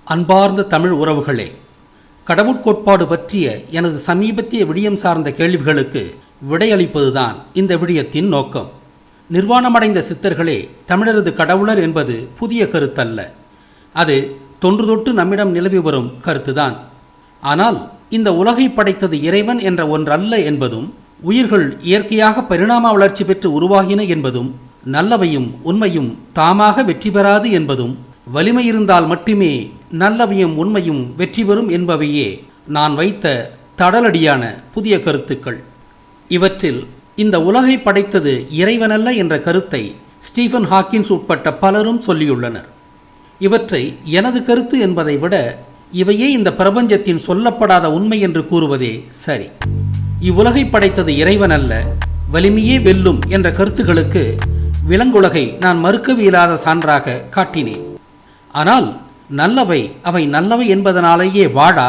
அன்பார்ந்த தமிழ் உறவுகளே, கடவுட்கோட்பாடு பற்றிய எனது சமீபத்திய விடயம் சார்ந்த கேள்விகளுக்கு விடையளிப்பதுதான் இந்த விடயத்தின் நோக்கம். நிர்வாணமடைந்த சித்தர்களே தமிழரது கடவுளர் என்பது புதிய கருத்தல்ல. அது தொன்று தொட்டு நம்மிடம் நிலவி வரும் கருத்துதான். ஆனால் இந்த உலகை படைத்தது இறைவன் என்ற ஒன்றல்ல என்பதும், உயிர்கள் இயற்கையாக பரிணாம வளர்ச்சி பெற்று உருவாகின என்பதும், நல்லவையும் உண்மையும் தாமாக வெற்றி பெறாது என்பதும், வலிமை இருந்தால் மட்டுமே நல்லவையும் உண்மையும் வெற்றி பெறும் என்பவையே நான் வைத்த தடலடியான புதிய கருத்துக்கள். இவற்றில் இந்த உலகை படைத்தது இறைவனல்ல என்ற கருத்தை ஸ்டீஃபன் ஹாக்கின்ஸ் உட்பட்ட பலரும் சொல்லியுள்ளனர். இவற்றை எனது கருத்து என்பதை விட இவையே இந்த பிரபஞ்சத்தின் சொல்லப்படாத உண்மை என்று கூறுவதே சரி. இவ்வுலகை படைத்தது இறைவனல்ல, வலிமையே வெல்லும் என்ற கருத்துகளுக்கு விலங்குலகை நான் மறுக்கவியலாத சான்றாக காட்டினேன். ஆனால் நல்லவை அவை நல்லவை என்பதனாலேயே வாழா,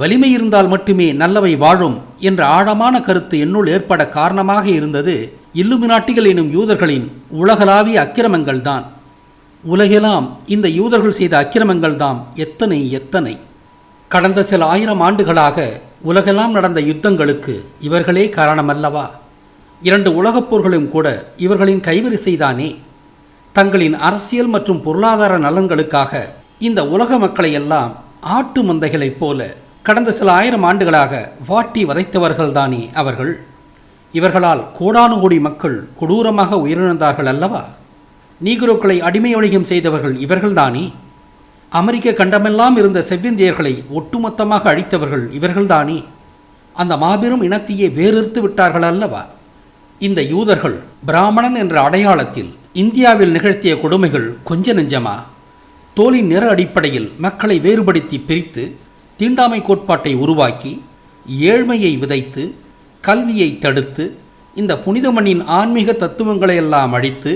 வலிமை இருந்தால் மட்டுமே நல்லவை வாழும் என்ற ஆழமான கருத்து என்னுள் ஏற்பட காரணமாக இருந்தது இல்லுமினாட்டிகள் எனும் யூதர்களின் உலகளாவிய அக்கிரமங்கள் தான். உலகெல்லாம் இந்த யூதர்கள் செய்த அக்கிரமங்கள் தாம் எத்தனை எத்தனை. கடந்த சில ஆயிரம் ஆண்டுகளாக உலகெல்லாம் நடந்த யுத்தங்களுக்கு இவர்களே காரணமல்லவா? 2 உலகப் போர்களும் கூட இவர்களின் கைவரிசைதானே. தங்களின் அரசியல் மற்றும் பொருளாதார நலன்களுக்காக இந்த உலக மக்களை எல்லாம் ஆட்டு மந்தைகளைப் போல கடந்த சில ஆயிரம் ஆண்டுகளாக வாட்டி வதைத்தவர்கள்தானே அவர்கள். இவர்களால் கோடானு கோடி மக்கள் கொடூரமாக உயிரிழந்தார்கள் அல்லவா? நீக்ரோக்களை அடிமை வணிகம் செய்தவர்கள் இவர்கள்தானே. அமெரிக்க கண்டமெல்லாம் இருந்த செவ்விந்தியர்களை ஒட்டுமொத்தமாக அழித்தவர்கள் இவர்கள்தானே. அந்த மாபெரும் இனத்தையே வேறறுத்து விட்டார்கள் அல்லவா? இந்த யூதர்கள் பிராமணன் என்ற அடையாளத்தில் இந்தியாவில் நிகழ்த்திய கொடுமைகள் கொஞ்ச நெஞ்சமா? தோலின் நிற அடிப்படையில் மக்களை வேறுபடுத்தி பிரித்து தீண்டாமை கோட்பாட்டை உருவாக்கி ஏழ்மையை விதைத்து கல்வியை தடுத்து இந்த புனித மண்ணின் ஆன்மீக தத்துவங்களை எல்லாம் அழித்து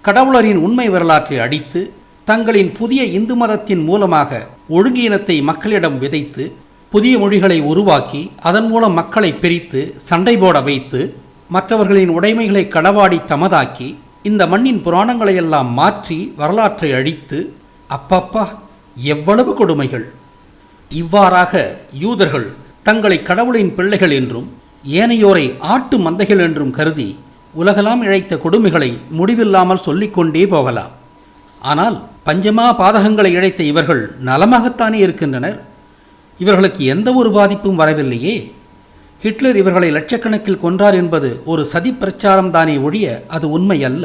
கடவுளரின் உண்மை வரலாற்றை அடித்து தங்களின் புதிய இந்து மதத்தின் மூலமாக ஒழுங்கீனத்தை மக்களிடம் விதைத்து புதிய மொழிகளை உருவாக்கி அதன் மூலம் மக்களை பிரித்து சண்டை போட வைத்து மற்றவர்களின் உடைமைகளை களவாடி தமதாக்கி இந்த மண்ணின் புராணங்களையெல்லாம் மாற்றி வரலாற்றை அழித்து, அப்பப்பா எவ்வளவு கொடுமைகள்! இவ்வாறாக யூதர்கள் தங்களை கடவுளின் பிள்ளைகள் என்றும் ஏனையோரை ஆட்டு மந்தைகள் என்றும் கருதி உலகெல்லாம் இழைத்த கொடுமைகளை முடிவில்லாமல் சொல்லிக்கொண்டே போகலாம். ஆனால் பஞ்சமா பாதகங்களை இழைத்த இவர்கள் நலமாகத்தானே இருக்கின்றனர். இவர்களுக்கு எந்த ஒரு பாதிப்பும் வரவில்லையே. ஹிட்லர் இவர்களை லட்சக்கணக்கில் கொன்றார் என்பது ஒரு சதி பிரச்சாரம் தானே ஒழிய அது உண்மை அல்ல.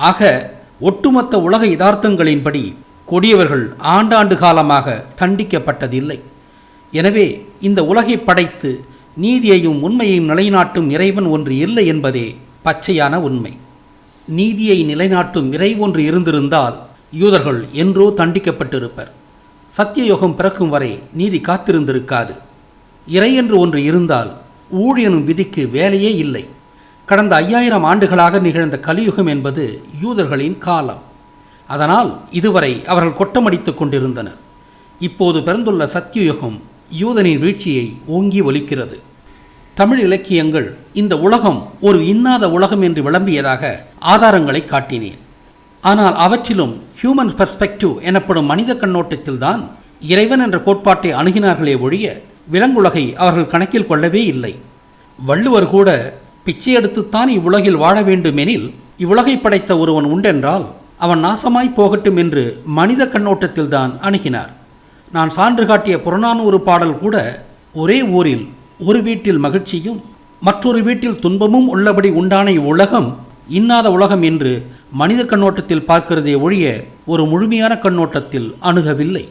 ஆக ஒட்டுமொத்த உலக யதார்த்தங்களின்படி கொடியவர்கள் ஆண்டாண்டு காலமாக தண்டிக்கப்பட்டதில்லை. எனவே இந்த உலகை படைத்து நீதியையும் உண்மையையும் நிலைநாட்டும் இறைவன் ஒன்று இல்லை என்பதே பச்சையான உண்மை. நீதியை நிலைநாட்டும் இறை ஒன்று இருந்திருந்தால் யூதர்கள் என்றோ தண்டிக்கப்பட்டிருப்பர். சத்தியயுகம் பிறக்கும் வரை நீதி காத்திருந்திருக்காது. இறை என்று ஒன்று இருந்தால் ஊழியனும் விதிக்கு வேலையே இல்லை. கடந்த 5000 ஆண்டுகளாக நிகழ்ந்த கலியுகம் என்பது யூதர்களின் காலம். அதனால் இதுவரை அவர்கள் கொட்டமடித்துக் கொண்டிருந்தனர். இப்போது பிறந்துள்ள சத்தியயுகம் யூதனின் வீழ்ச்சியை ஓங்கி ஒலிக்கிறது. தமிழ் இலக்கியங்கள் இந்த உலகம் ஒரு இன்னாத உலகம் என்று விளம்பியதாக ஆதாரங்களை காட்டினேன். ஆனால் அவற்றிலும் ஹியூமன் பெர்ஸ்பெக்டிவ் எனப்படும் மனித கண்ணோட்டத்தில்தான் இறைவன் என்ற கோட்பாட்டை அணுகினார்களே ஒழிய விலங்குலகை அவர்கள் கணக்கில் கொள்ளவே இல்லை. வள்ளுவர் கூட பிச்சை எடுத்துத்தான் இவ்வுலகில் வாழ வேண்டுமெனில் இவ்வுலகை படைத்த ஒருவன் உண்டென்றால் அவன் நாசமாய் போகட்டும் என்று மனித கண்ணோட்டத்தில்தான் அணுகினார். நான் சான்று காட்டிய புறநானூறு பாடல் கூட ஒரே ஊரில் ஒரு வீட்டில் மகிழ்ச்சியும் மற்றொரு வீட்டில் துன்பமும் உள்ளபடி உண்டான இவ்வுலகம் இன்னாத உலகம் என்று மனித கண்ணோட்டத்தில் பார்க்கிறதே ஒழிய ஒரு முழுமையான கண்ணோட்டத்தில் அணுகவில்லை.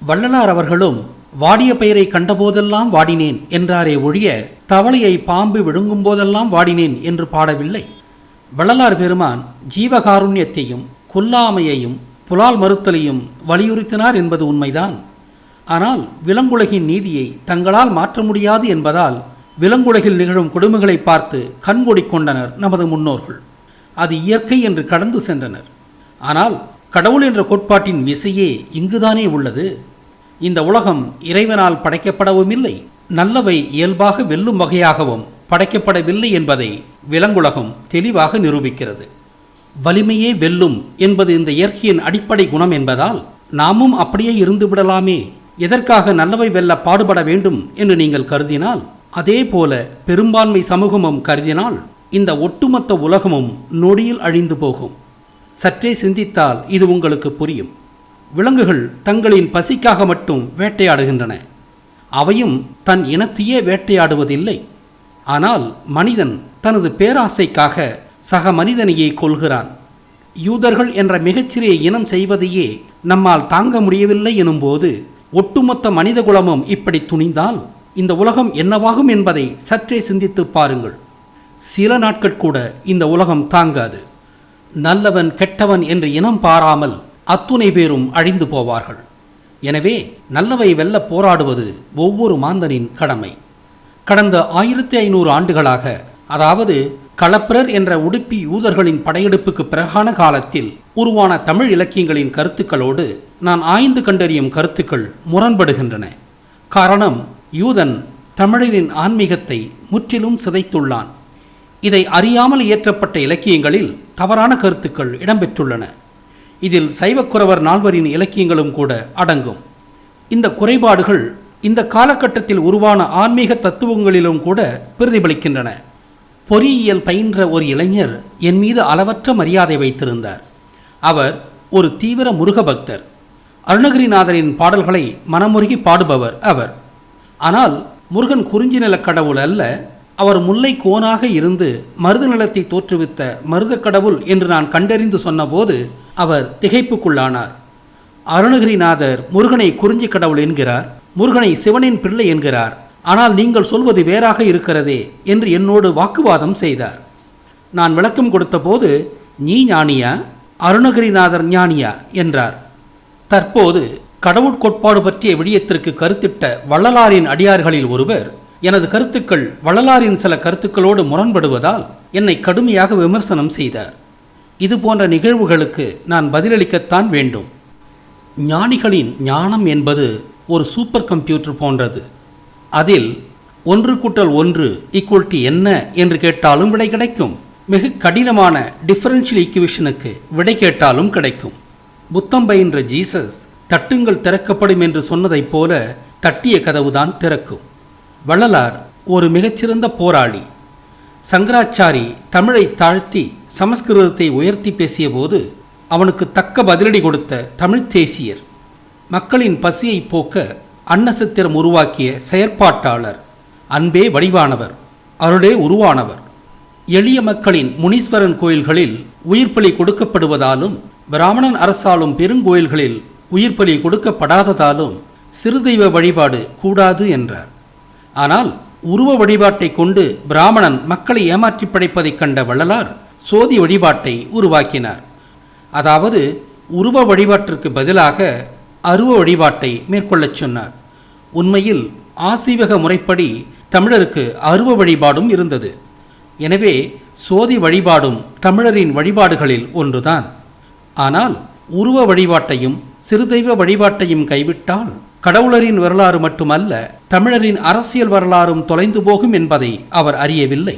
வள்ளலார் அவர்களும் வாடிய பயிரை கண்டபோதெல்லாம் வாடினேன் என்றாரே ஒழிய தவளையை பாம்பு விழுங்கும் போதெல்லாம் வாடினேன் என்று பாடவில்லை. வள்ளலார் பெருமான் ஜீவகாருண்யத்தையும் கொல்லாமையையும் புலால் மறுத்தலையும் வலியுறுத்தினார் என்பது உண்மைதான். ஆனால் விலங்குலகின் நீதியை தங்களால் மாற்ற முடியாது என்பதால் விலங்குலகில் நிகழும் கொடுமைகளை பார்த்து கண்மூடிக்கொண்டனர் நமது முன்னோர்கள். அது இயற்கை என்று கடந்து சென்றனர். ஆனால் கடவுள் என்ற கோட்பாட்டின் விசையே இங்குதானே உள்ளது. இந்த உலகம் இறைவனால் படைக்கப்படவும் இல்லை, நல்லவை இயல்பாக வெல்லும் வகையாகவும் படைக்கப்படவில்லை என்பதை விலங்குலகம் தெளிவாக நிரூபிக்கிறது. வலிமையே வெல்லும் என்பது இந்த இயற்கையின் அடிப்படை குணம் என்பதால் நாமும் அப்படியே இருந்து விடலாமே, எதற்காக நல்லவை வெல்ல பாடுபட வேண்டும் என்று நீங்கள் கருதினால், அதே போல பெரும்பான்மை சமூகமும் கருதினால் இந்த ஒட்டுமொத்த உலகமும் நொடியில் அழிந்து போகும். சற்றே சிந்தித்தால் இது உங்களுக்கு புரியும். விலங்குகள் தங்களின் பசிக்காக மட்டும் வேட்டையாடுகின்றன. அவையும் தன் இனத்தையே வேட்டையாடுவதில்லை. ஆனால் மனிதன் தனது பேராசைக்காக சக மனிதனையே கொல்கிறான். யூதர்கள் என்ற மிகச்சிறிய இனம் செய்வதையே நம்மால் தாங்க முடியவில்லை எனும்போது, ஒட்டுமொத்த மனித குலமும் இப்படி துணிந்தால் இந்த உலகம் என்னவாகும் என்பதை சற்றே சிந்தித்து பாருங்கள். சில நாட்கள் கூட இந்த உலகம் தாங்காது. நல்லவன் கெட்டவன் என்று இனம் பாராமல் அத்துணை பேரும் அழிந்து போவார்கள். எனவே நல்லவை வெல்ல போராடுவது ஒவ்வொரு மாந்தனின் கடமை. கடந்த 1500 ஆண்டுகளாக, அதாவது களப்பிரர் என்ற உடுப்பி யூதர்களின் படையெடுப்புக்கு பிறகான காலத்தில் உருவான தமிழ் இலக்கியங்களின் கருத்துக்களோடு நான் ஆய்ந்து கண்டறியும் கருத்துக்கள் முரண்படுகின்றன. காரணம், யூதன் தமிழரின் ஆன்மீகத்தை முற்றிலும் சிதைத்துள்ளான். இதை அறியாமல் இயற்றப்பட்ட இலக்கியங்களில் தவறான கருத்துக்கள் இடம்பெற்றுள்ளன. இதில் சைவக்குறவர் நால்வரின் இலக்கியங்களும் கூட அடங்கும். இந்த குறைபாடுகள் இந்த காலகட்டத்தில் உருவான ஆன்மீக தத்துவங்களிலும் கூட பிரதிபலிக்கின்றன. பொறியியல் பயின்ற ஒரு இளைஞர் என் மீது அளவற்ற மரியாதை வைத்திருந்தார். அவர் ஒரு தீவிர முருக பக்தர். அருணகிரிநாதரின் பாடல்களை மனமுருகி பாடுபவர் அவர். ஆனால் முருகன் குறிஞ்சி நிலக் கடவுள் அல்ல, அவர் முல்லை கோனாக இருந்து மருத நிலத்தை தோற்றுவித்த மருத கடவுள் என்று நான் கண்டறிந்து சொன்னபோது அவர் திகைப்புக்குள்ளானார். அருணகிரிநாதர் முருகனை குறிஞ்சி கடவுள் என்கிறார், முருகனை சிவனின் பிள்ளை என்கிறார். ஆனால் நீங்கள் சொல்வது வேறாக இருக்கிறதே என்று என்னோடு வாக்குவாதம் செய்தார். நான் விளக்கம் கொடுத்த போது, நீ ஞானியா, அருணகிரிநாதர் ஞானியா என்றார். தற்போது கடவுட்கோட்பாடு பற்றிய விடயத்திற்கு கருத்திட்ட வள்ளலாரின் அடியார்களில் ஒருவர் எனது கருத்துக்கள் வள்ளலாரின் சில கருத்துக்களோடு முரண்படுவதால் என்னை கடுமையாக விமர்சனம் செய்தார். இது போன்ற நிகழ்வுகளுக்கு நான் பதிலளிக்கத்தான் வேண்டும். ஞானிகளின் ஞானம் என்பது ஒரு சூப்பர் கம்ப்யூட்டர் போன்றது. அதில் 1+1 என்ன என்று கேட்டாலும் விடை கிடைக்கும். மிக கடினமான டிஃபரன்ஷியல் ஈக்குவேஷனுக்கு விடை கேட்டாலும் கிடைக்கும். புத்தம் பயின்ற ஜீசஸ் தட்டுங்கள் திறக்கப்படும் என்று சொன்னதைப் போல தட்டிய கதவுதான் திறக்கும். வள்ளலார் ஒரு மிகச்சிறந்த போராளி. சங்கராச்சாரி தமிழை தாழ்த்தி சமஸ்கிருதத்தை உயர்த்தி பேசிய போது அவனுக்கு தக்க பதிலடி கொடுத்த தமிழ் தேசியர். மக்களின் பசியை போக்க அன்னசத்திரம் உருவாக்கிய செயற்பாட்டாளர். அன்பே வடிவானவர், அருளே உருவானவர். எளிய மக்களின் முனீஸ்வரன் கோயில்களில் உயிர்ப்பலி கொடுக்கப்படுவதாலும் பிராமணன் அரசாலும் பெருங்கோயில்களில் உயிர்ப்பலி கொடுக்கப்படாததாலும் சிறுதெய்வ வழிபாடு கூடாது என்றார். ஆனால் உருவ வழிபாட்டை கொண்டு பிராமணன் மக்களை ஏமாற்றி படைப்பதைக் கண்ட வள்ளலார் சோதி வழிபாட்டை உருவாக்கினார். அதாவது உருவ வழிபாட்டிற்கு பதிலாக அருவ வழிபாட்டை மேற்கொள்ளச் சொன்னார். உண்மையில் ஆசீவக முறைப்படி தமிழருக்கு அருவ வழிபாடும் இருந்தது. எனவே சோதி வழிபாடும் தமிழரின் வழிபாடுகளில் ஒன்றுதான். ஆனால் உருவ வழிபாட்டையும் சிறுதெய்வ வழிபாட்டையும் கைவிட்டால் கடவுளரின் வரலாறு மட்டுமல்ல, தமிழரின் அரசியல் வரலாறும் தொலைந்து போகும் என்பதை அவர் அறியவில்லை.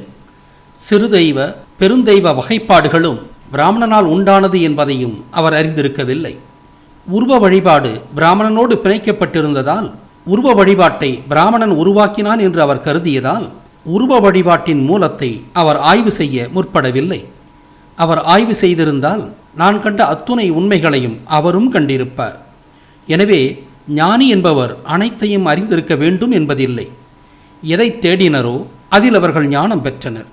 சிறுதெய்வ பெருந்தெய்வ வகைப்பாடுகளும் பிராமணனால் உண்டானது என்பதையும் அவர் அறிந்திருக்கவில்லை. உருவ வழிபாடு பிராமணனோடு பிணைக்கப்பட்டிருந்ததால் உருவ வழிபாட்டை பிராமணன் உருவாக்கினான் என்று அவர் கருதியதால் உருவ வழிபாட்டின் மூலத்தை அவர் ஆய்வு செய்ய முற்படவில்லை. அவர் ஆய்வு செய்திருந்தால் நான் கண்ட அத்துணை உண்மைகளையும் அவரும் கண்டிருப்பார். எனவே ஞானி என்பவர் அனைத்தையும் அறிந்திருக்க வேண்டும் என்பதில்லை. எதை தேடினரோ அதில் அவர்கள் ஞானம் பெற்றனர்.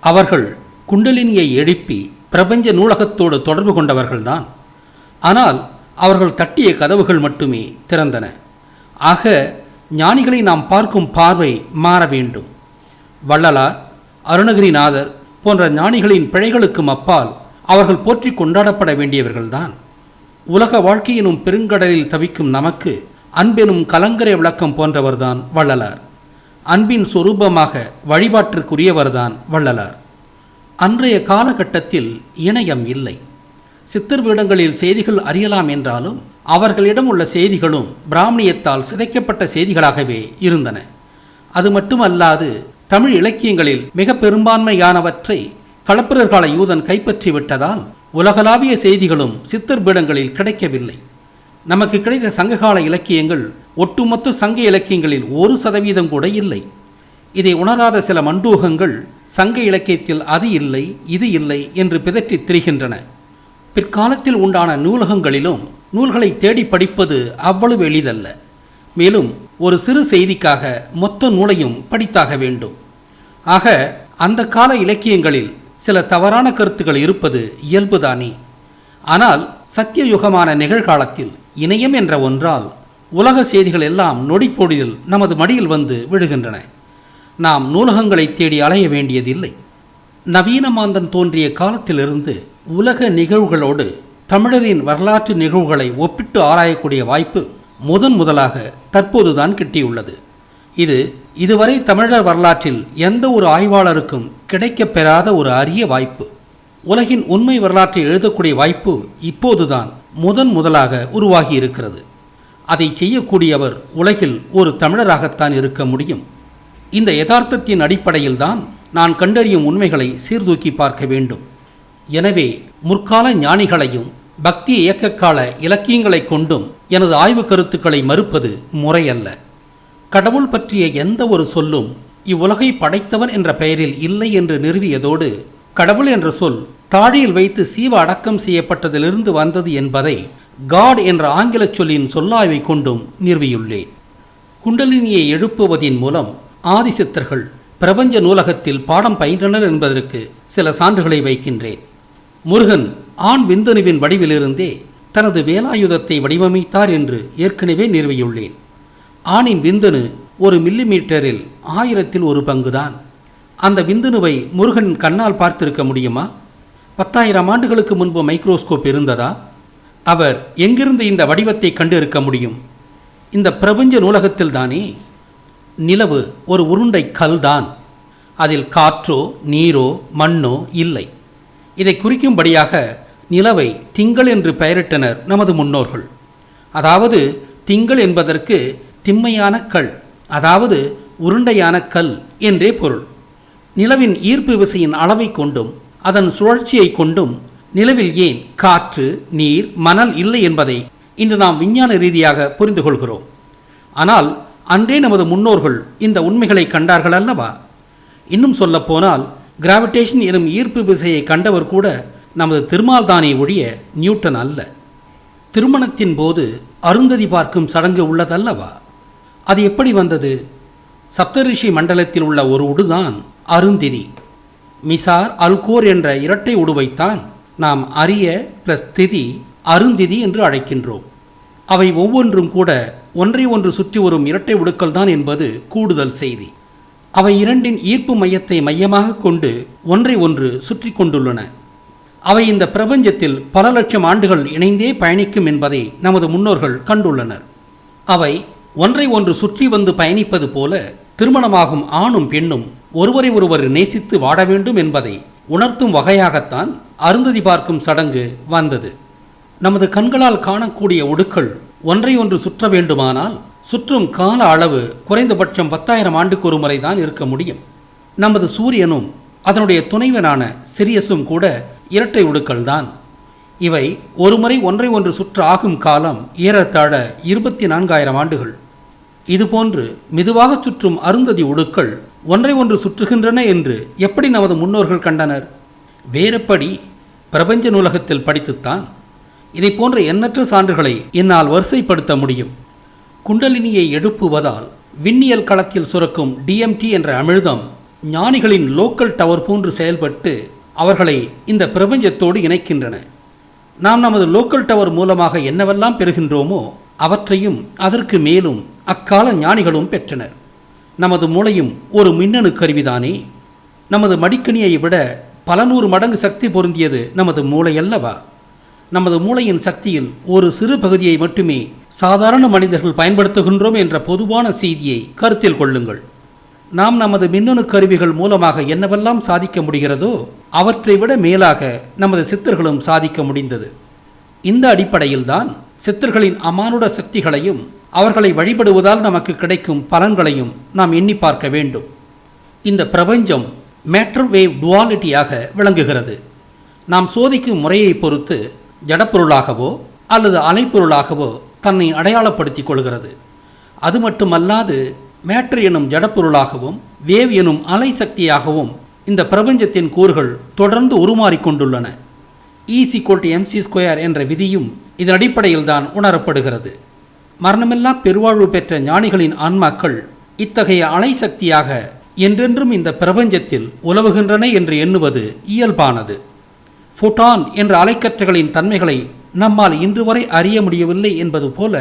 அவர்கள் குண்டலினியை எழுப்பி பிரபஞ்ச நூலகத்தோடு தொடர்பு கொண்டவர்கள்தான். ஆனால் அவர்கள் தட்டிய கதவுகள் மட்டுமே திறந்தன. ஆக ஞானிகளை நாம் பார்க்கும் பார்வை மாற வேண்டும். வள்ளலார், அருணகிரிநாதர் போன்ற ஞானிகளின் பிழைகளுக்கும் அப்பால் அவர்கள் போற்றி கொண்டாடப்பட வேண்டியவர்கள்தான். உலக வாழ்க்கையினும் பெருங்கடலில் தவிக்கும் நமக்கு அன்பெனும் கலங்கரை விளக்கம் போன்றவர்தான் வள்ளலார். அன்பின் சொரூபமாக வழிபாட்டிற்குரியவர்தான் வள்ளலார். அன்றைய காலகட்டத்தில் இணையம் இல்லை. சித்தர் பீடங்களில் செய்திகள் அறியலாம் என்றாலும் அவர்களிடம் உள்ள செய்திகளும் பிராமணியத்தால் சிதைக்கப்பட்ட செய்திகளாகவே இருந்தன. அது மட்டுமல்லாது தமிழ் இலக்கியங்களில் மிக பெரும்பான்மையானவற்றை களப்பிரர் கால யூதன் கைப்பற்றி விட்டதால் உலகளாவிய செய்திகளும் சித்தர் பீடங்களில் கிடைக்கவில்லை. நமக்கு கிடைத்த சங்ககால இலக்கியங்கள் ஒட்டுமொத்த சங்க இலக்கியங்களில் 1% கூட இல்லை. இதை உணராத சில மண்டூகங்கள் சங்க இலக்கியத்தில் அது இல்லை இது இல்லை என்று பிதற்றித் திரிகின்றன. பிற்காலத்தில் உண்டான நூலகங்களிலும் நூல்களை தேடி படிப்பது அவ்வளவு எளிதல்ல. மேலும் ஒரு சிறு செய்திக்காக மொத்த நூலையும் படித்தாக வேண்டும். ஆக அந்த கால இலக்கியங்களில் சில தவறான கருத்துக்கள் இருப்பது இயல்புதானே. ஆனால் சத்தியயுகமான நிகழ்காலத்தில் இணையம் என்ற ஒன்றால் உலக செய்திகள் எல்லாம் நொடிப்பொழுதில் நமது மடியில் வந்து விழுகின்றன. நாம் நூலகங்களை தேடி அலைய வேண்டியதில்லை. நவீன மாந்தன் தோன்றிய காலத்திலிருந்து உலக நிகழ்வுகளோடு தமிழரின் வரலாற்று நிகழ்வுகளை ஒப்பிட்டு ஆராயக்கூடிய வாய்ப்பு முதலாக தற்போதுதான் கிட்டியுள்ளது. இது இதுவரை தமிழர் வரலாற்றில் எந்த ஒரு ஆய்வாளருக்கும் கிடைக்கப் பெறாத ஒரு அரிய வாய்ப்பு. உலகின் உண்மை வரலாற்றை எழுதக்கூடிய வாய்ப்பு இப்போதுதான் முதலாக உருவாகி இருக்கிறது. அதை செய்யக்கூடியவர் உலகில் ஒரு தமிழராகத்தான் இருக்க முடியும். இந்த யதார்த்தத்தின் அடிப்படையில்தான் நான் கண்டறியும் உண்மைகளை சீர்தூக்கி பார்க்க வேண்டும். எனவே முற்கால ஞானிகளையும் பக்தி இயக்கக்கால இலக்கியங்களை கொண்டும் எனது ஆய்வு கருத்துக்களை மறுப்பது முறையல்ல. கடவுள் பற்றிய எந்த ஒரு சொல்லும் இவ்வுலகை படைத்தவன் என்ற பெயரில் இல்லை என்று நிறுவியதோடு, கடவுள் என்ற சொல் தாடியில் வைத்து சீவ அடக்கம் செய்யப்பட்டதிலிருந்து வந்தது என்பதை காட் என்ற ஆங்கில சொல்லின் சொல்லாய்வை கொண்டும் நிறுவியுள்ளேன். குண்டலினியை எழுப்புவதின் மூலம் ஆதிசித்தர்கள் பிரபஞ்ச நூலகத்தில் பாடம் பயின்றனர் என்பதற்கு சில சான்றுகளை வைக்கின்றேன். முருகன் ஆண் விந்தணுவின் வடிவிலிருந்தே தனது வேலாயுதத்தை வடிவமைத்தார் என்று ஏற்கனவே நிறுவியுள்ளேன். ஆணின் விந்தணு 1 மில்லிமீட்டரில் 1000ல் 1 பங்குதான். அந்த விந்தணுவை முருகன் கண்ணால் பார்த்திருக்க முடியுமா? 10,000 ஆண்டுகளுக்கு முன்பு மைக்ரோஸ்கோப் இருந்ததா? அவர் எங்கிருந்து இந்த வடிவத்தை கண்டு இருக்க முடியும்? இந்த பிரபஞ்ச நூலகத்தில் தானே. நிலவு ஒரு உருண்டை கல்தான். அதில் காற்றோ நீரோ மண்ணோ இல்லை. இதை குறிக்கும்படியாக நிலவை திங்கள் என்று பெயரிட்டனர் நமது முன்னோர்கள். அதாவது திங்கள் என்பதற்கு திண்மையான கல், அதாவது உருண்டையான கல் என்றே பொருள். நிலவின் ஈர்ப்பு விசையின் அளவை கொண்டும் அதன் சுழற்சியை கொண்டும் நிலவில் ஏன் காற்று நீர் மணல் இல்லை என்பதை இன்று நாம் விஞ்ஞான ரீதியாக புரிந்து கொள்கிறோம். ஆனால் அன்றே நமது முன்னோர்கள் இந்த உண்மைகளை கண்டார்கள் அல்லவா? இன்னும் சொல்லப்போனால் கிராவிடேஷன் எனும் ஈர்ப்பு விசையை கண்டவர் கூட நமது திருமால்தானே ஒழிய நியூட்டன் அல்ல. திருமணத்தின் போது அருந்ததி பார்க்கும் சடங்கு உள்ளதல்லவா? அது எப்படி வந்தது? சப்தரிஷி மண்டலத்தில் உள்ள ஒரு உடுதான் அருந்திதி. மிசார் அல்கோர் என்ற இரட்டை உடுவைத்தான் நாம் அரிய பிளஸ் திதி அருந்திதி என்று அழைக்கின்றோம். அவை ஒவ்வொன்றும் கூட ஒன்றை ஒன்று சுற்றி வரும் இரட்டை உடுக்கள் தான் என்பது கூடுதல் செய்தி. அவை இரண்டின் ஈர்ப்பு மையத்தை மையமாக கொண்டு ஒன்றை ஒன்று சுற்றி கொண்டுள்ளன. அவை இந்த பிரபஞ்சத்தில் பல லட்சம் ஆண்டுகள் இணைந்தே பயணிக்கும் என்பதை நமது முன்னோர்கள் கண்டுள்ளனர். அவை ஒன்றை ஒன்று சுற்றி வந்து பயணிப்பது போல திருமணமாகும் ஆணும் பெண்ணும் ஒருவரை ஒருவர் நேசித்து வாழ வேண்டும் என்பதை உணர்த்தும் வகையாகத்தான் அருந்ததி பார்க்கும் சடங்கு வந்தது. நமது கண்களால் காணக்கூடிய உடுக்கள் ஒன்றை ஒன்று சுற்ற வேண்டுமானால் சுற்றும் கால அளவு குறைந்தபட்சம் 10,000 ஆண்டுக்கு ஒரு முறைதான் இருக்க முடியும். நமது சூரியனும் அதனுடைய துணைவனான சிரியஸும் கூட இரட்டை உடுக்கள் தான். இவை ஒருமுறை ஒன்றை ஒன்று சுற்ற ஆகும் காலம் ஏறத்தாழ 24,000 ஆண்டுகள். இதுபோன்று மெதுவாக சுற்றும் அருந்ததி உடுக்கள் ஒன்றை ஒன்று சுற்றுகின்றன என்று எப்படி நமது முன்னோர்கள் கண்டனர்? வேறெப்படி? பிரபஞ்ச நூலகத்தில் படித்துத்தான். இதை போன்ற எண்ணற்ற சான்றுகளை என்னால் வரிசைப்படுத்த முடியும். குண்டலினியை எழுப்புவதால் விண்ணியல் களத்தில் சுரக்கும் DMT என்ற அமிழ்தம் ஞானிகளின் லோக்கல் டவர் போன்று செயல்பட்டு அவர்களை இந்த பிரபஞ்சத்தோடு இணைக்கின்றன. நாம் நமது லோக்கல் டவர் மூலமாக என்னவெல்லாம் பெறுகின்றோமோ அவற்றையும் அதற்கு மேலும் அக்கால ஞானிகளும் பெற்றனர். நமது மூளையும் ஒரு மின்னணு கருவிதானே. நமது மடிக்கணியை விட பல 100 மடங்கு சக்தி பொருந்தியது நமது மூளை அல்லவா? நமது மூளையின் சக்தியில் ஒரு சிறு பகுதியை மட்டுமே சாதாரண மனிதர்கள் பயன்படுத்துகின்றோம் என்ற பொதுவான செய்தியை கருத்தில் கொள்ளுங்கள். நாம் நமது மின்னணு கருவிகள் மூலமாக என்னவெல்லாம் சாதிக்க முடிகிறதோ அவற்றை விட மேலாக நமது சித்தர்களும் சாதிக்க முடிந்தது. இந்த அடிப்படையில்தான் சித்தர்களின் அமானுட சக்திகளையும் அவர்களை வழிபடுவதால் நமக்கு கிடைக்கும் பலன்களையும் நாம் எண்ணி பார்க்க வேண்டும். இந்த பிரபஞ்சம் மேட்டர் வேவ் டுவாலிட்டியாக விளங்குகிறது. நாம் சோதிக்கும் முறையை பொறுத்து ஜடப்பொருளாகவோ அல்லது அலைப்பொருளாகவோ தன்னை அடையாளப்படுத்திக் கொள்கிறது. அது மட்டுமல்லாது மேட்டர் எனும் ஜடப்பொருளாகவும் வேவ் எனும் அலை சக்தியாகவும் இந்த பிரபஞ்சத்தின் கூறுகள் தொடர்ந்து உருமாறிக்கொண்டுள்ளன. E=mc² என்ற விதியும் இதன் அடிப்படையில் தான் உணரப்படுகிறது. மரணமில்லா பெருவாழ்வு பெற்ற ஞானிகளின் ஆன்மாக்கள் இத்தகைய அலை சக்தியாக என்றென்றும் இந்த பிரபஞ்சத்தில் உலவுகின்றன என்று எண்ணுவது இயல்பானது. ஃபோட்டான் என்ற அலைக்கற்றைகளின் தன்மைகளை நம்மால் இன்று வரை அறிய முடியவில்லை என்பது போல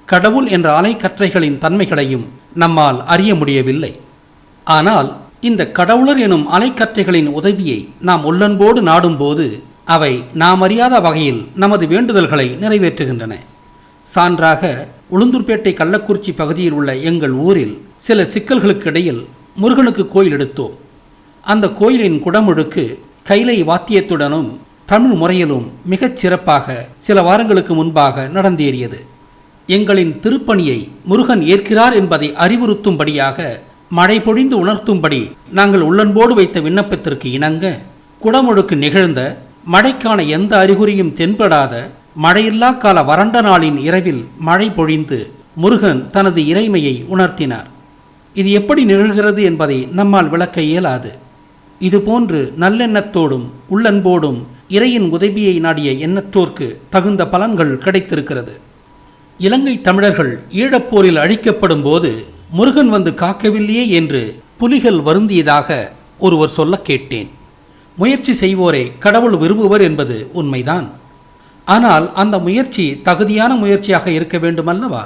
கடவுள் என்ற அலைக்கற்றைகளின் தன்மைகளையும் நம்மால் அறிய முடியவில்லை. ஆனால் இந்த கடவுளர் எனும் அலைக்கற்றைகளின் உதவியை நாம் உள்ளன்போடு நாடும்போது அவை நாம் அறியாத வகையில் நமது வேண்டுதல்களை நிறைவேற்றுகின்றன. சான்றாக உளுந்தூர்பேட்டை கள்ளக்குறிச்சி பகுதியில் உள்ள எங்கள் ஊரில் சில சிக்கல்களுக்கு இடையில் முருகனுக்கு கோயில் எடுத்தோம். அந்த கோயிலின் குடமுழுக்கு கைலை வாத்தியத்துடனும் தமிழ் முறையிலும் மிகச் சிறப்பாக சில வாரங்களுக்கு முன்பாக நடந்தேறியது. எங்களின் திருப்பணியை முருகன் ஏற்கிறார் என்பதை அறிவுறுத்தும்படியாக மழை பொழிந்து உணர்த்தும்படி நாங்கள் உள்ளன்போடு வைத்த விண்ணப்பத்திற்கு இணங்க குடமுழுக்கு நிகழ்ந்த மழைக்கான எந்த அறிகுறியும் தென்படாத மழையில்லா கால வறண்ட நாளின் இரவில் மழை பொழிந்து முருகன் தனது இறைமையை உணர்த்தினார். இது எப்படி நிகழ்கிறது என்பதை நம்மால் விளக்க இயலாது. இதுபோன்று நல்லெண்ணத்தோடும் உள்ளன்போடும் இறையின் உதவியை நாடிய எண்ணற்றோர்க்கு தகுந்த பலன்கள் கிடைத்திருக்கிறது. இலங்கை தமிழர்கள் ஈழப்போரில் அழிக்கப்படும் போது முருகன் வந்து காக்கவில்லையே என்று புலிகள் வருந்தியதாக ஒருவர் சொல்ல கேட்டேன். முயற்சி செய்வோரை கடவுள் விரும்புவர் என்பது உண்மைதான். ஆனால் அந்த முயற்சி தகுதியான முயற்சியாக இருக்க வேண்டுமல்லவா?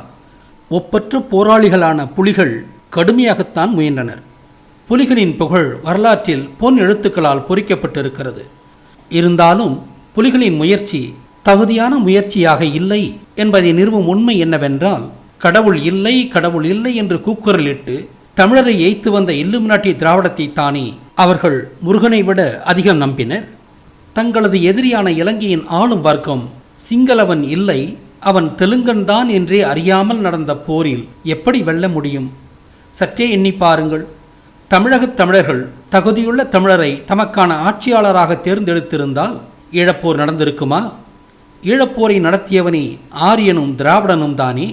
ஒப்பற்ற போராளிகளான புலிகள் கடுமையாகத்தான் முயன்றனர். புலிகளின் புகழ் வரலாற்றில் பொன் எழுத்துக்களால் பொறிக்கப்பட்டிருக்கிறது. இருந்தாலும் புலிகளின் முயற்சி தகுதியான முயற்சியாக இல்லை என்பதை நிறுவும் உண்மை என்னவென்றால், கடவுள் இல்லை கடவுள் இல்லை என்று கூக்குரலிட்டு தமிழரை எய்த்து வந்த இல்லுமினாட்டி திராவிடத்தை தானே அவர்கள் முருகனை விட அதிகம் நம்பினர். தங்களது எதிரியான இலங்கையின் ஆளும் வர்க்கம் சிங்களவன் இல்லை அவன் தெலுங்கன் தான் என்றே அறியாமல் நடந்த போரில் எப்படி வெல்ல முடியும்? சற்றே எண்ணி பாருங்கள். தமிழகத் தமிழர்கள் தகுதியுள்ள தமிழரை தமக்கான ஆட்சியாளராக தேர்ந்தெடுத்திருந்தால் ஈழப்போர் நடந்திருக்குமா? ஈழப்போரை நடத்தியவனே ஆரியனும் திராவிடனும் தானே.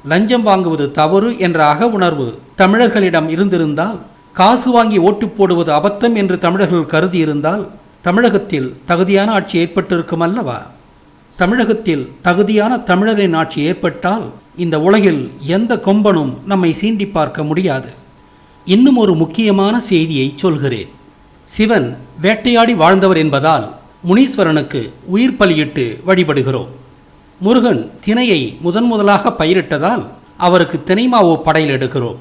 லஞ்சம் வாங்குவது தவறு என்ற அக உணர்வு தமிழர்களிடம் இருந்திருந்தால், காசு வாங்கி ஓட்டு போடுவது அபத்தம் என்று தமிழர்கள் கருதியிருந்தால் தமிழகத்தில் தகுதியான ஆட்சி ஏற்பட்டிருக்கும் அல்லவா? தமிழகத்தில் தகுதியான தமிழரின் ஆட்சி ஏற்பட்டால் இந்த உலகில் எந்த கொம்பனும் நம்மை சீண்டி பார்க்க முடியாது. இன்னும் ஒரு முக்கியமான செய்தியை சொல்கிறேன். சிவன் வேட்டையாடி வாழ்ந்தவர் என்பதால் முனீஸ்வரனுக்கு உயிர் பலியிட்டு வழிபடுகிறோம். முருகன் தினையை முதலாக பயிரிட்டதால் அவருக்கு தினைமாவு படையிலிடுகிறோம்.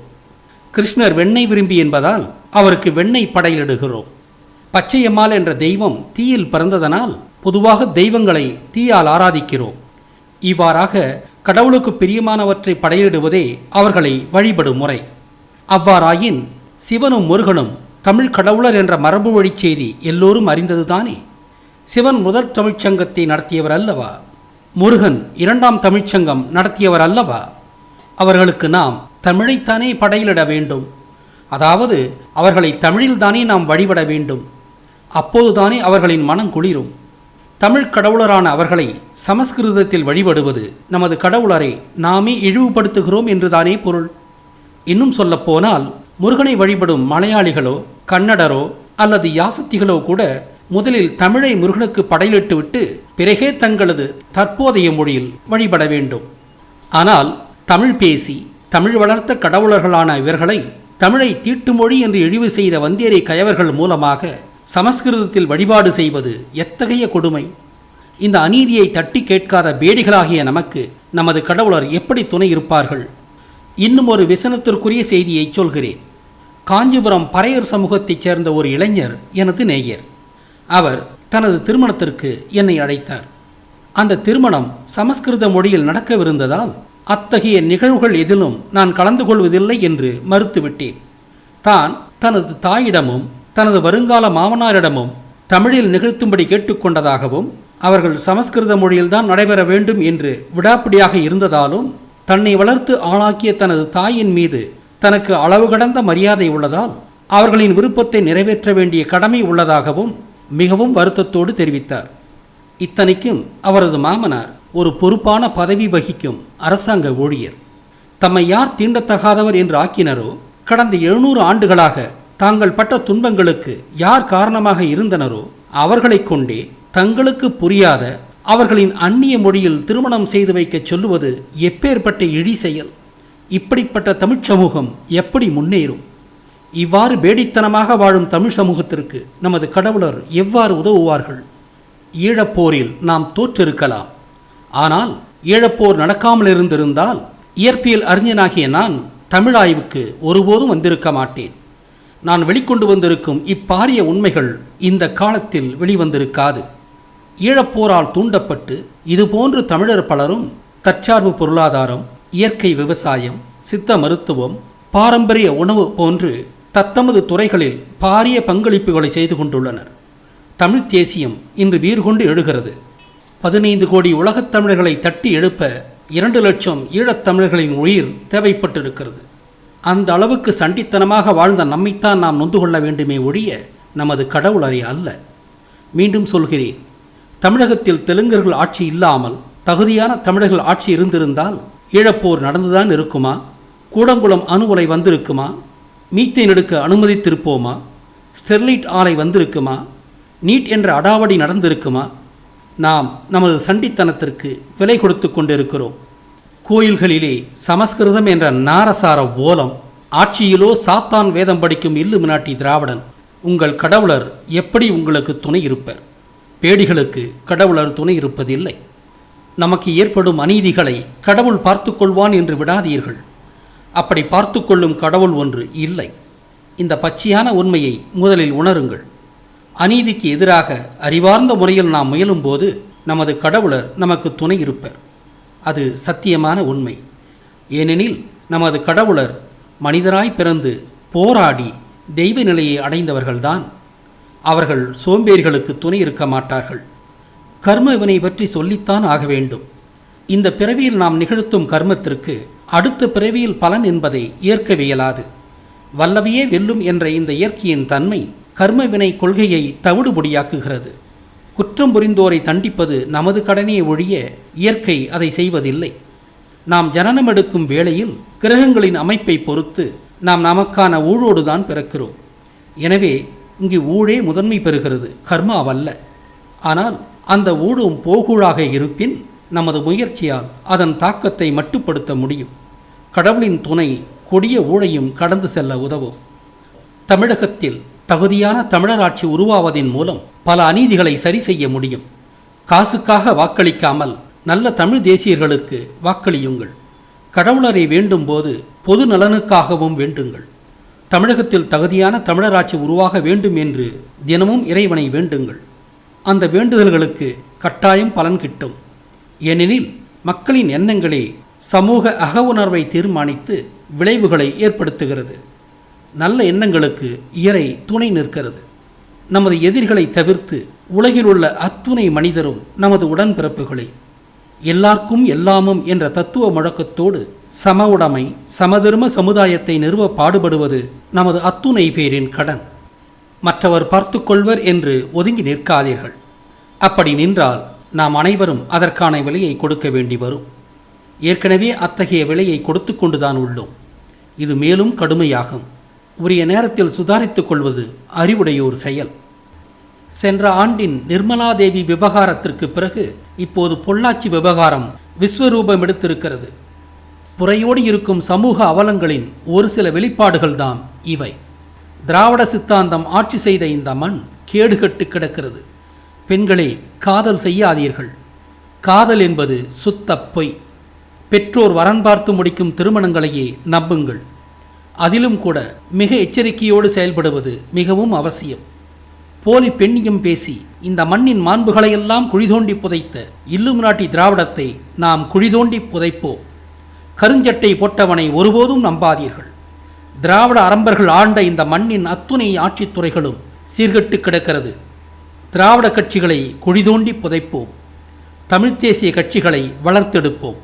கிருஷ்ணர் வெண்ணெய் விரும்பி என்பதால் அவருக்கு வெண்ணெய் படையிலிடுகிறோம். பச்சையம்மாள் என்ற தெய்வம் தீயில் பிறந்ததனால் பொதுவாக தெய்வங்களை தீயால் ஆராதிக்கிறோம். இவ்வாறாக கடவுளுக்கு பிரியமானவற்றை படையிடுவதே அவர்களை வழிபடும் முறை. அவ்வாறாயின் சிவனும் முருகனும் தமிழ் கடவுளர் என்ற மரபு வழி செய்தி எல்லோரும் அறிந்ததுதானே. சிவன் முதல் தமிழ்ச்சங்கத்தை நடத்தியவர் அல்லவா? முருகன் இரண்டாம் தமிழ்ச்சங்கம் நடத்தியவர் அல்லவா? அவர்களுக்கு நாம் தமிழைத்தானே படையிலிட வேண்டும். அதாவது அவர்களை தமிழில்தானே நாம் வழிபட வேண்டும். அப்போதுதானே அவர்களின் மனம் குளிரும். தமிழ் கடவுளரான அவர்களை சமஸ்கிருதத்தில் வழிபடுவது நமது கடவுளரை நாமே இழிவுபடுத்துகிறோம் என்றுதானே பொருள். இன்னும் சொல்லப்போனால் முருகனை வழிபடும் மலையாளிகளோ கன்னடரோ அல்லது யாசத்திகளோ கூட முதலில் தமிழை முருகனுக்கு படையிலிட்டுவிட்டு பிறகே தங்களது தற்போதைய மொழியில் வழிபட வேண்டும். ஆனால் தமிழ் பேசி தமிழ் வளர்த்த கடவுளர்களான இவர்களை தமிழை தீட்டு மொழி என்று இழிவு செய்த வந்தேரி கயவர்கள் மூலமாக சமஸ்கிருதத்தில் வழிபாடு செய்வது எத்தகைய கொடுமை! இந்த அநீதியை தட்டி கேட்காத பேடிகளாகிய நமக்கு நமது கடவுளர் எப்படி துணை இருப்பார்கள்? இன்னும் ஒரு விசனத்திற்குரிய செய்தியை சொல்கிறேன். காஞ்சிபுரம் பறையர் சமூகத்தைச் சேர்ந்த ஒரு இளைஞர் எனது நேயர். அவர் தனது திருமணத்திற்கு என்னை அழைத்தார். அந்த திருமணம் சமஸ்கிருத மொழியில் நடக்கவிருந்ததால் அத்தகைய நிகழ்வுகள் எதிலும் நான் கலந்து கொள்வதில்லை என்று மறுத்துவிட்டேன். தான் தனது தாயிடமும் தனது வருங்கால மாமனாரிடமும் தமிழில் நிகழ்த்தும்படி கேட்டுக்கொண்டதாகவும் அவர்கள் சமஸ்கிருத மொழியில்தான் நடைபெற வேண்டும் என்று விடாப்பிடியாக இருந்ததாலும் தன்னை வளர்த்து ஆளாக்கிய தனது தாயின் மீது தனக்கு அளவு கடந்த மரியாதை உள்ளதால் அவர்களின் விருப்பத்தை நிறைவேற்ற வேண்டிய கடமை உள்ளதாகவும் மிகவும் வருத்தத்தோடு தெரிவித்தார். இத்தனைக்கும் அவரது மாமனார் ஒரு பொறுப்பான பதவி வகிக்கும் அரசாங்க ஊழியர். தம்மை யார் தீண்டத்தகாதவர் என்று ஆக்கினரோ, கடந்த 700 ஆண்டுகளாக தாங்கள் பட்ட துன்பங்களுக்கு யார் காரணமாக இருந்தனரோ அவர்களைக் கொண்டே தங்களுக்கு புரியாத அவர்களின் அந்நிய மொழியில் திருமணம் செய்து வைக்கச் சொல்லுவது எப்பேற்பட்ட இழி செயல்! இப்படிப்பட்ட தமிழ் சமூகம் எப்படி முன்னேறும்? இவ்வாறு பேடித்தனமாக வாழும் தமிழ் சமூகத்திற்கு நமது கடவுளர் எவ்வாறு உதவுவார்கள்? ஈழப்போரில் நாம் தோற்றிருக்கலாம். ஆனால் ஈழப்போர் நடக்காமல் இருந்திருந்தால் இயற்பியல் அறிஞனாகிய நான் தமிழாய்வுக்கு ஒருபோதும் வந்திருக்க மாட்டேன். நான் வெளிக்கொண்டு வந்திருக்கும் இப்பாரிய உண்மைகள் இந்த காலத்தில் வெளிவந்திருக்காது. ஈழப்போரால் தூண்டப்பட்டு இதுபோன்று தமிழர் பலரும் தற்சார்பு பொருளாதாரம், இயற்கை விவசாயம், சித்த மருத்துவம், பாரம்பரிய உணவு போன்று தத்தமது துறைகளில் பாரிய பங்களிப்புகளை செய்து கொண்டுள்ளனர். தமிழ்த் தேசியம் இன்று வீர்கொண்டு எழுகிறது. 15 கோடி உலகத் தமிழர்களை தட்டி எழுப்ப 2 லட்சம் ஈழத்தமிழர்களின் உயிர் தேவைப்பட்டிருக்கிறது. அந்த அளவுக்கு சண்டித்தனமாக வாழ்ந்த நம்மைத்தான் நாம் நொந்து கொள்ள வேண்டுமே ஒழிய நமது கடவுளரை அல்ல. மீண்டும் சொல்கிறேன், தமிழகத்தில் தெலுங்கர்கள் ஆட்சி இல்லாமல் தகுதியான தமிழர்கள் ஆட்சி இருந்திருந்தால் ஈழப்போர் நடந்துதான் இருக்குமா? கூடங்குளம் அணு உலை வந்திருக்குமா? மீத்தேன் எடுக்க அனுமதித்திருப்போமா? ஸ்டெர்லைட் ஆலை வந்திருக்குமா? நீட் என்ற அடாவடி நடந்திருக்குமா? நாம் நமது சண்டித்தனத்திற்கு விலை கொடுத்து கொண்டிருக்கிறோம். கோயில்களிலே சமஸ்கிருதம் என்ற நாரசார ஓலம், ஆட்சியிலோ சாத்தான் வேதம் படிக்கும் இல்லுமினாட்டி திராவிடன். உங்கள் கடவுளர் எப்படி உங்களுக்கு துணை இருப்பர்? பேடிகளுக்கு கடவுளர் துணை இருப்பதில்லை. நமக்கு ஏற்படும் அநீதிகளை கடவுள் பார்த்து கொள்வான் என்று விடாதீர்கள். அப்படி பார்த்து கொள்ளும் கடவுள் ஒன்று இல்லை. இந்த பச்சையான உண்மையை முதலில் உணருங்கள். அநீதிக்கு எதிராக அறிவார்ந்த முறையில் நாம் முயலும்போது நமது கடவுளர் நமக்கு துணை இருப்பர். அது சத்தியமான உண்மை. ஏனெனில் நமது கடவுளர் மனிதராய் பிறந்து போராடி தெய்வ நிலையை அடைந்தவர்கள்தான். அவர்கள் சோம்பேறிகளுக்கு துணை இருக்க மாட்டார்கள். கர்ம வினை பற்றி சொல்லித்தான் ஆக வேண்டும். இந்த பிறவியில் நாம் நிகழ்த்தும் கர்மத்திற்கு அடுத்த பிறவியில் பலன் என்பதை ஏற்கவியலாது. வல்லவையே வெல்லும் என்ற இந்த இயற்கையின் தன்மை கர்ம வினை கொள்கையை தவிடுபொடியாக்குகிறது. குற்றம் புரிந்தோரை தண்டிப்பது நமது கடனே ஒழிய இயற்கை அதை செய்வதில்லை. நாம் ஜனனம் எடுக்கும் வேளையில் கிரகங்களின் அமைப்பை பொறுத்து நாம் நமக்கான ஊழோடுதான் பிறக்கிறோம். எனவே இங்கு ஊழே முதன்மை பெறுகிறது, கர்மாவல்ல. ஆனால் அந்த ஊழும் போகூழாக இருப்பின் நமது முயற்சியால் அதன் தாக்கத்தை மட்டுப்படுத்த முடியும். கடவுளின் துணை கொடிய ஊழையும் கடந்து செல்ல உதவும். தமிழகத்தில் தகுதியான தமிழராட்சி உருவாவதின் மூலம் பல அநீதிகளை சரி செய்ய முடியும். காசுக்காக வாக்களிக்காமல் நல்ல தமிழ் தேசியர்களுக்கு வாக்களியுங்கள். கடவுளரை வேண்டும் போது பொது நலனுக்காகவும் வேண்டுங்கள். தமிழகத்தில் தகுதியான தமிழராட்சி உருவாக வேண்டும் என்று தினமும் இறைவனை வேண்டுங்கள். அந்த வேண்டுதல்களுக்கு கட்டாயம் பலன் கிட்டும். ஏனெனில் மக்களின் எண்ணங்களே சமூக அகவுணர்வை தீர்மானித்து விளைவுகளை ஏற்படுத்துகிறது. நல்ல எண்ணங்களுக்கு இறை துணை நிற்கிறது. நமது எதிரிகளை தவிர்த்து உலகில் உள்ள அத்துணை மனிதரும் நமது உடன்பிறப்புகளே. எல்லார்க்கும் எல்லாமும் என்ற தத்துவ முழக்கத்தோடு சம உடைமை, சமதர்ம சமுதாயத்தை நிறுவ பாடுபடுவது நமது அத்துணை பேரின் கடன். மற்றவர் பார்த்து கொள்வர் என்று ஒதுங்கி நிற்காதீர்கள். அப்படி நின்றால் நாம் அனைவரும் அதற்கான விலையை கொடுக்க வேண்டி வரும். ஏற்கனவே அத்தகைய விலையை கொடுத்து கொண்டுதான் உள்ளோம். இது மேலும் கடுமையாகும். உரிய நேரத்தில் சுதாரித்துக் கொள்வது அறிவுடையோர் செயல். சென்ற ஆண்டின் நிர்மலாதேவி விவகாரத்திற்கு பிறகு இப்போது பொள்ளாச்சி விவகாரம் விஸ்வரூபம் எடுத்திருக்கிறது. புறையோடு இருக்கும் சமூக அவலங்களின் ஒரு சில வெளிப்பாடுகள்தான் இவை. திராவிட சித்தாந்தம் ஆட்சி செய்த இந்த மண் கேடுகட்டு கிடக்கிறது. பெண்களே, காதல் செய்யாதீர்கள். காதல் என்பது சுத்த பொய். பெற்றோர் வரன் பார்த்து முடிக்கும் திருமணங்களையே நம்புங்கள். அதிலும் கூட மிக எச்சரிக்கையோடு செயல்படுவது மிகவும் அவசியம். போலி பெண்ணியம் பேசி இந்த மண்ணின் மாண்புகளையெல்லாம் குழிதோண்டி புதைத்த இல்லுமினாட்டி திராவிடத்தை நாம் குழிதோண்டி புதைப்போம். கருஞ்சட்டை போட்டவனை ஒருபோதும் நம்பாதீர்கள். திராவிட அரம்பர்கள் ஆண்ட இந்த மண்ணின் அத்துணை ஆட்சித்துறைகளும் சீர்கெட்டு கிடக்கிறது. திராவிட கட்சிகளை குழிதோண்டி புதைப்போம். தமிழ்த் தேசிய கட்சிகளை வளர்த்தெடுப்போம்.